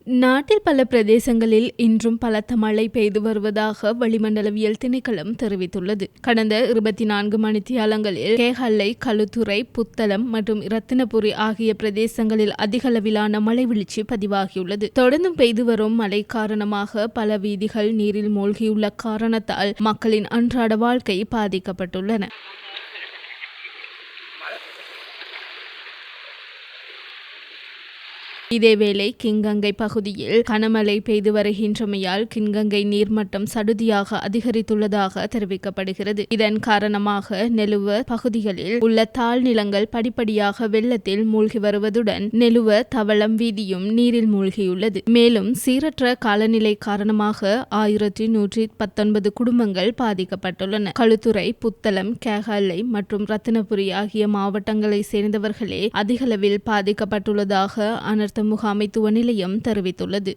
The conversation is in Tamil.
நாட்டில் பல பிரதேசங்களில் இன்றும் பலத்த மழை பெய்து வருவதாக வளிமண்டலவியல் திணைக்களம் தெரிவித்துள்ளது. கடந்த 24 மணித்தியாலங்களில் கேகல்லை, களுத்துறை, புத்தளம் மற்றும் இரத்தினபுரி ஆகிய பிரதேசங்களில் அதிகளவிலான மழை வீழ்ச்சி பதிவாகியுள்ளது. தொடர்ந்தும் பெய்து வரும் மழை காரணமாக பல வீதிகள் நீரில் மூழ்கியுள்ள காரணத்தால் மக்களின் அன்றாட வாழ்க்கை பாதிக்கப்பட்டுள்ளன. இதேவேளை கிண்கங்கை பகுதியில் கனமழை பெய்து வருகின்றமையால் கிண்கங்கை நீர்மட்டம் சடுதியாக அதிகரித்துள்ளதாக தெரிவிக்கப்படுகிறது. இதன் காரணமாக நெலுவ பகுதிகளில் உள்ள தாழ்நிலங்கள் படிப்படியாக வெள்ளத்தில் மூழ்கி வருவதுடன் நெலுவ தவளம் வீதியும் நீரில் மூழ்கியுள்ளது. மேலும் சீரற்ற காலநிலை காரணமாக 1119 குடும்பங்கள் பாதிக்கப்பட்டுள்ளன. களுத்துறை, புத்தளம், கேகாலை மற்றும் ரத்தினபுரி ஆகிய மாவட்டங்களை சேர்ந்தவர்களே அதிகளவில் பாதிக்கப்பட்டுள்ளதாக அனர்த்த முகாமைத்துவ நிலையம் தெரிவித்துள்ளது.